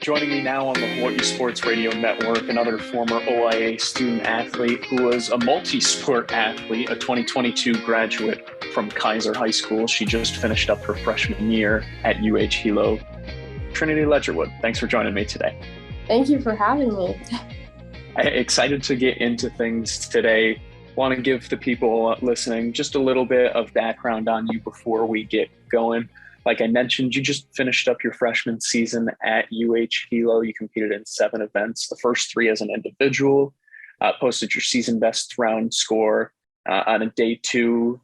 Joining me now on the Hawaii Sports Radio Network, another former OIA student athlete who was a multi-sport athlete, a 2022 graduate from Kaiser High School. She just finished up her freshman year at UH Hilo. Trinity Ledgerwood, thanks for joining me today. Thank you for having me. I'm excited to get into things today. Want to give the people listening just a little bit of background on you before we get going. Like I mentioned, you just finished up your freshman season at UH Hilo. You competed in 7 events, the first 3 as an individual, posted your season best round score on a day 2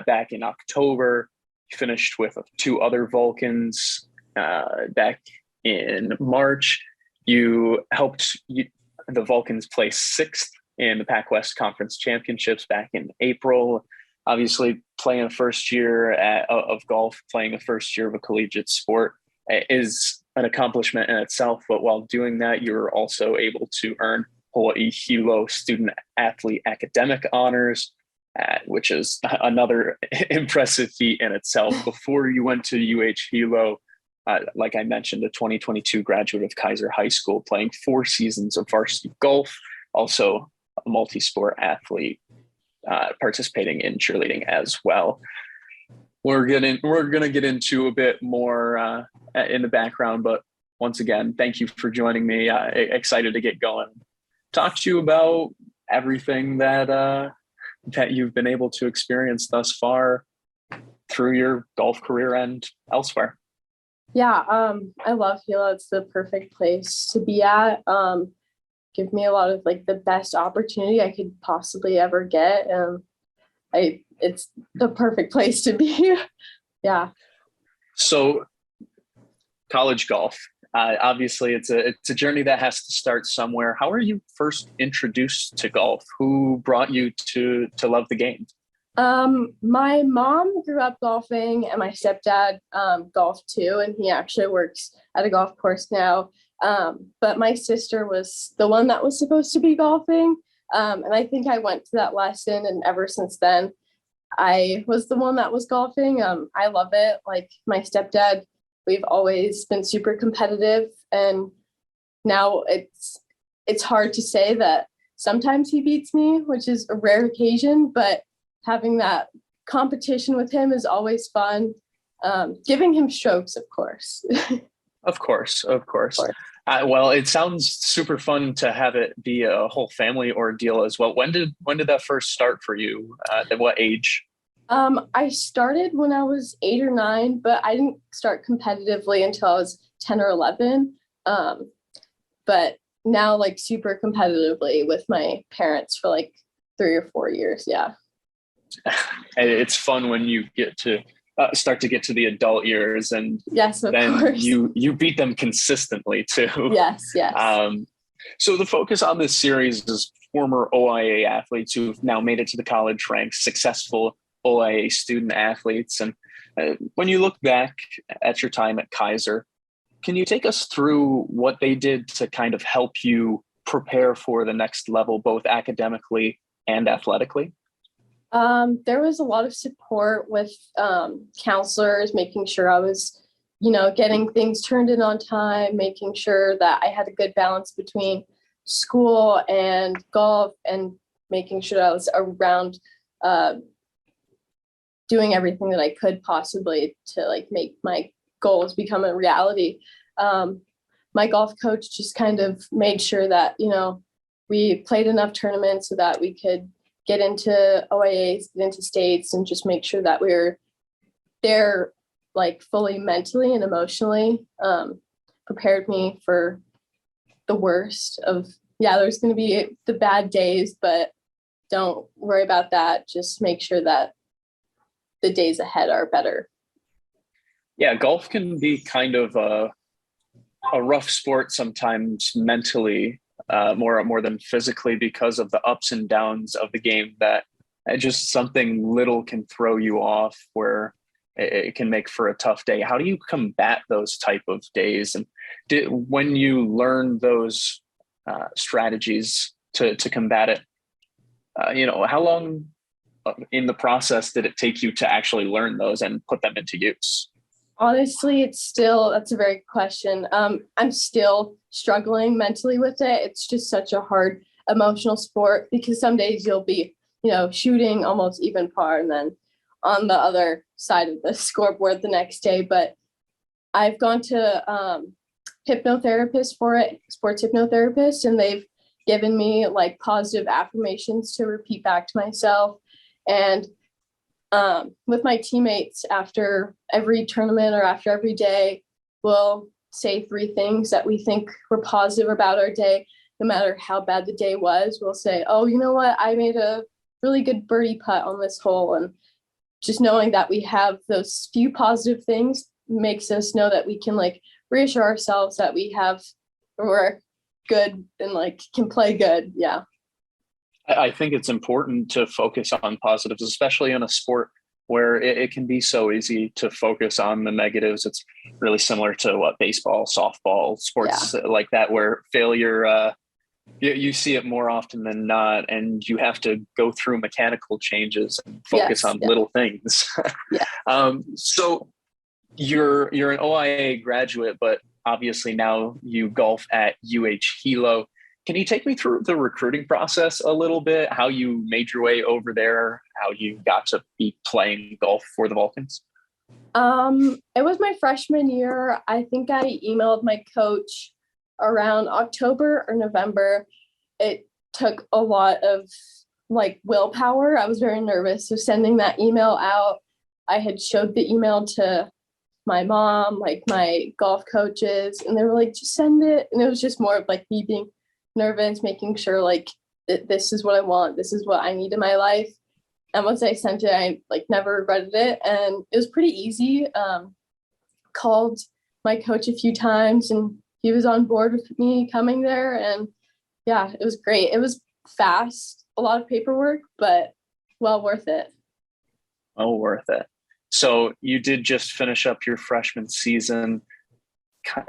back in October. You finished with 2 other Vulcans back in March. You helped the Vulcans place 6th in the Pac-West Conference Championships back in April. Obviously, playing a first year of golf, playing a first year of a collegiate sport is an accomplishment in itself. But while doing that, you're also able to earn Hawaii Hilo Student Athlete Academic Honors, which is another impressive feat in itself. Before you went to UH Hilo, like I mentioned, a 2022 graduate of Kaiser High School, playing 4 seasons of varsity golf, also a multi-sport athlete. Participating in cheerleading as well. We're gonna get into a bit more in the background, but once again, thank you for joining me. Excited to get going. Talk to you about everything that you've been able to experience thus far through your golf career and elsewhere. Yeah, I love Hilo. It's the perfect place to be at. Give me a lot of the best opportunity I could possibly ever get. It's the perfect place to be. Yeah. So college golf, obviously it's a journey that has to start somewhere. How are you first introduced to golf? Who brought you to love the game? My mom grew up golfing and my stepdad golfed too, and he actually works at a golf course now. But my sister was the one that was supposed to be golfing. And I think I went to that lesson, and ever since then, I was the one that was golfing. I love it. Like my stepdad, we've always been super competitive, and now it's hard to say that sometimes he beats me, which is a rare occasion, but having that competition with him is always fun. Giving him strokes, of course. Of course. Well, it sounds super fun to have it be a whole family ordeal as well. When did that first start for you? At what age? I started when I was 8 or 9, but I didn't start competitively until I was 10 or 11. But now super competitively with my parents for 3 or 4 years. Yeah. It's fun when you get to start to get to the adult years, and yes, of then course. you beat them consistently too. Yes. So the focus on this series is former OIA athletes who've now made it to the college ranks, successful OIA student athletes. And when you look back at your time at Kaiser, can you take us through what they did to kind of help you prepare for the next level, both academically and athletically? There was a lot of support with counselors, making sure I was, getting things turned in on time, making sure that I had a good balance between school and golf, and making sure I was around doing everything that I could possibly to make my goals become a reality. My golf coach just kind of made sure that, we played enough tournaments so that we could get into OIAs, get into states, and just make sure that we were there fully mentally and emotionally. Prepared me for the worst of, there's going to be the bad days, but don't worry about that. Just make sure that the days ahead are better. Yeah, golf can be kind of a rough sport sometimes mentally. More than physically, because of the ups and downs of the game, that just something little can throw you off, where it can make for a tough day. How do you combat those type of days? And when you learn those strategies to combat it, how long in the process did it take you to actually learn those and put them into use? Honestly, that's a very good question. I'm still struggling mentally with it. It's just such a hard emotional sport because some days you'll be, shooting almost even par and then on the other side of the scoreboard the next day. But I've gone to hypnotherapist for it, sports hypnotherapist, and they've given me like positive affirmations to repeat back to myself. And with my teammates after every tournament or after every day, we'll say 3 things that we think were positive about our day, no matter how bad the day was. We'll say, oh, you know what? I made a really good birdie putt on this hole. And just knowing that we have those few positive things makes us know that we can like reassure ourselves that we're good and like can play good. Yeah. I think it's important to focus on positives, especially in a sport where it can be so easy to focus on the negatives. It's really similar to what baseball, softball, sports like that, where failure, you see it more often than not, and you have to go through mechanical changes and focus on little things. So you're an OIA graduate, but obviously now you golf at Hilo. Can you take me through the recruiting process a little bit? How you made your way over there? How you got to be playing golf for the Vulcans? It was my freshman year. I think I emailed my coach around October or November. It took a lot of like willpower. I was very nervous. So sending that email out, I had showed the email to my mom, like my golf coaches, and they were like, just send it. And it was just more of like me being nervous, making sure like this is what I want. This is what I need in my life. And once I sent it, I like never regretted it. And it was pretty easy. Called my coach a few times and he was on board with me coming there. And yeah, it was great. It was fast, a lot of paperwork, but well worth it. Oh, worth it. So you did just finish up your freshman season.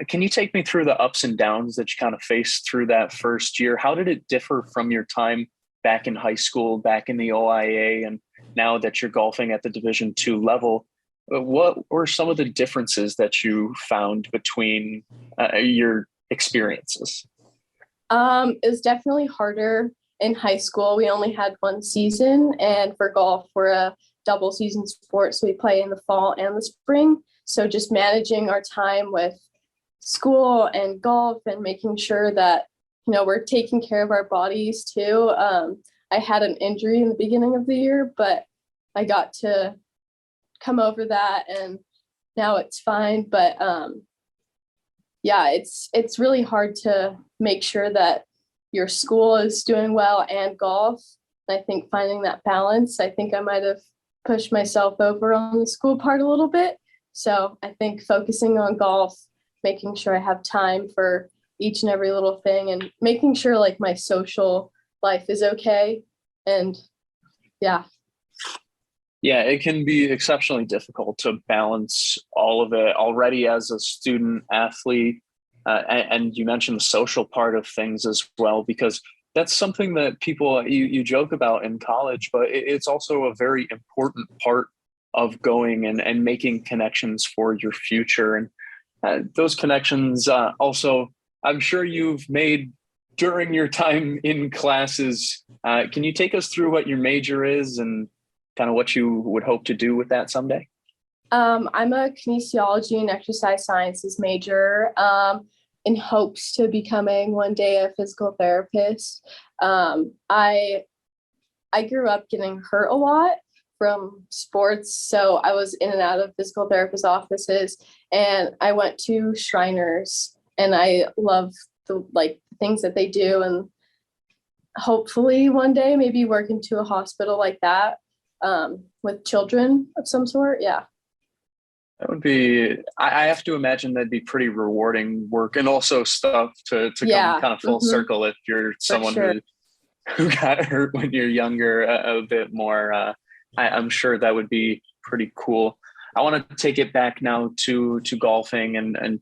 Can you take me through the ups and downs that you kind of faced through that first year? How did it differ from your time back in high school, back in the OIA, and now that you're golfing at the Division II level? What were some of the differences that you found between your experiences? It was definitely harder in high school. We only had 1 season, and for golf, we're a double season sport, so we play in the fall and the spring. So just managing our time with school and golf and making sure that we're taking care of our bodies too. I had an injury in the beginning of the year, but I got to come over that and now it's fine. But it's really hard to make sure that your school is doing well and golf. And I think finding that balance, I think I might have pushed myself over on the school part a little bit. So I think focusing on golf, making sure I have time for each and every little thing and making sure like my social life is okay. And yeah. Yeah, it can be exceptionally difficult to balance all of it already as a student athlete. And you mentioned the social part of things as well, because that's something that people, you joke about in college, but it's also a very important part of going and making connections for your future. And those connections also, I'm sure you've made during your time in classes. Can you take us through what your major is and kind of what you would hope to do with that someday? I'm a kinesiology and exercise sciences major, in hopes to becoming one day a physical therapist. I grew up getting hurt a lot from sports, so I was in and out of physical therapist offices, and I went to Shriners, and I love the things that they do, and hopefully one day maybe work into a hospital like that, with children of some sort. Yeah. That would be, I have to imagine that'd be pretty rewarding work, and also stuff to come kind of full circle if you're someone who got hurt when you're younger a bit more. I'm sure that would be pretty cool. I want to take it back now to golfing and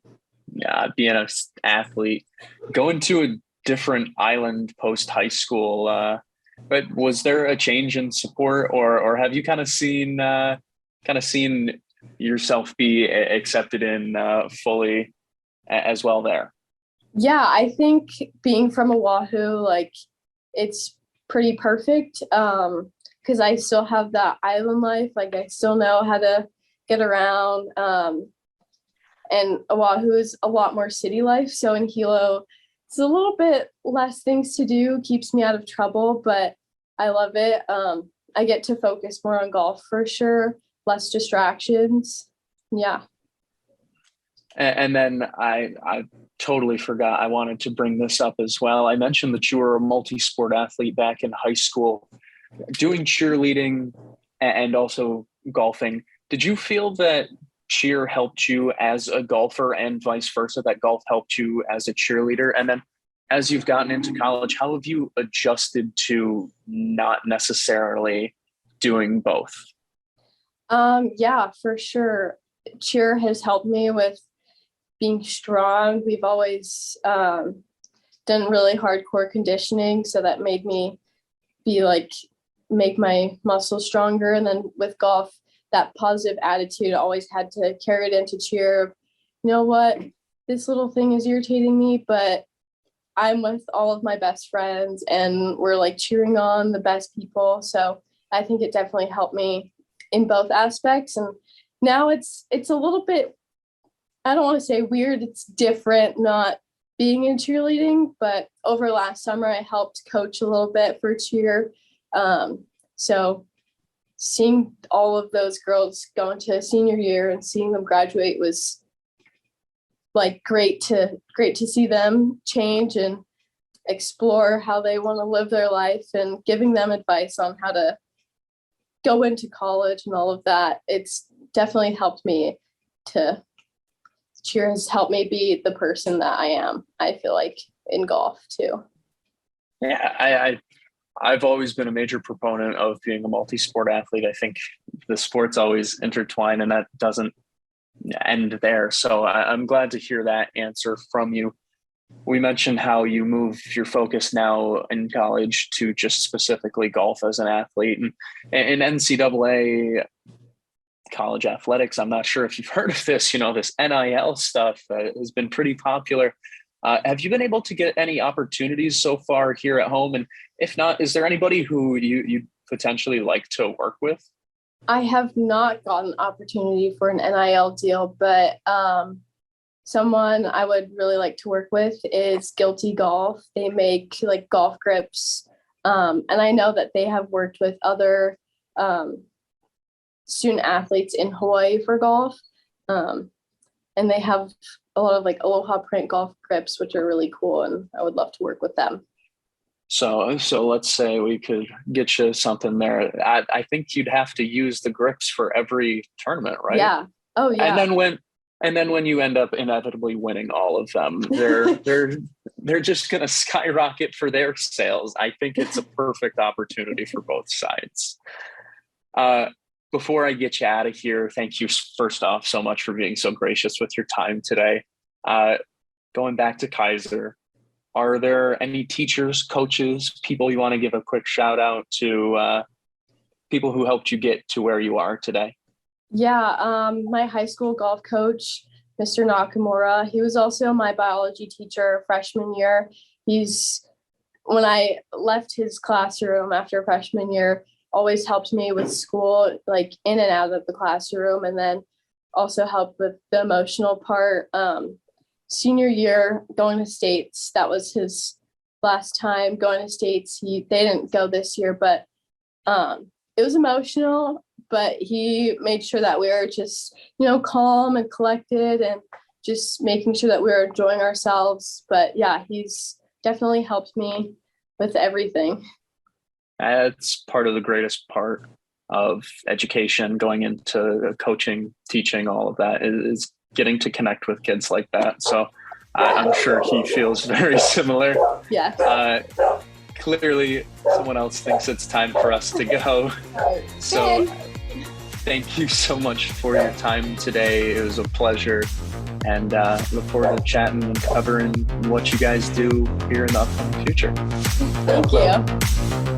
being an athlete, going to a different island post high school. But was there a change in support, or have you kind of seen yourself be accepted in fully as well there? Yeah, I think being from Oahu, like it's pretty perfect. Because I still have that island life. Like I still know how to get around. And Oahu is a lot more city life. So in Hilo, it's a little bit less things to do, keeps me out of trouble, but I love it. I get to focus more on golf for sure, less distractions. Yeah. And then I totally forgot. I wanted to bring this up as well. I mentioned that you were a multi-sport athlete back in high school, doing cheerleading and also golfing. Did you feel that cheer helped you as a golfer and vice versa, that golf helped you as a cheerleader? And then as you've gotten into college, how have you adjusted to not necessarily doing both? Yeah, for sure. Cheer has helped me with being strong. We've always done really hardcore conditioning, so that made me make my muscles stronger. And then with golf, that positive attitude always had to carry it into cheer. You know what? This little thing is irritating me, but I'm with all of my best friends and we're like cheering on the best people. So I think it definitely helped me in both aspects. And now it's a little bit, I don't want to say weird, it's different not being in cheerleading, but over last summer I helped coach a little bit for cheer. So seeing all of those girls go into senior year and seeing them graduate was like great to see them change and explore how they want to live their life, and giving them advice on how to go into college and all of that. It's definitely helped me cheer has helped me be the person that I am, I feel like, in golf too. Yeah, I've always been a major proponent of being a multi-sport athlete. I think the sports always intertwine and that doesn't end there. So I'm glad to hear that answer from you. We mentioned how you moved your focus now in college to just specifically golf as an athlete, and in NCAA college athletics. I'm not sure if you've heard of this, this NIL stuff has been pretty popular. Have you been able to get any opportunities so far here at home? And if not, is there anybody who you'd potentially like to work with? I have not gotten an opportunity for an NIL deal, but someone I would really like to work with is Guilty Golf. They make like golf grips. And I know that they have worked with other student athletes in Hawaii for golf. And they have a lot of like Aloha print golf grips, which are really cool. And I would love to work with them. So let's say we could get you something there. I think you'd have to use the grips for every tournament, right? Yeah. Oh yeah. And then when you end up inevitably winning all of them, they're just going to skyrocket for their sales. I think it's a perfect opportunity for both sides. Before I get you out of here, thank you first off so much for being so gracious with your time today. Going back to Keiser, are there any teachers, coaches, people you want to give a quick shout out to, people who helped you get to where you are today? Yeah, my high school golf coach, Mr. Nakamura, he was also my biology teacher freshman year. When I left his classroom after freshman year, always helped me with school, like in and out of the classroom, and then also helped with the emotional part. Senior year, going to states, that was his last time going to states. They didn't go this year, but it was emotional, but he made sure that we were just, calm and collected and just making sure that we were enjoying ourselves. But yeah, he's definitely helped me with everything. That's part of the greatest part of education, going into coaching, teaching, all of that is getting to connect with kids like that. So I'm sure he feels very similar. Yeah. Clearly someone else thinks it's time for us to go. So thank you so much for your time today. It was a pleasure, and look forward to chatting and covering what you guys do here in the upcoming future. Thank you.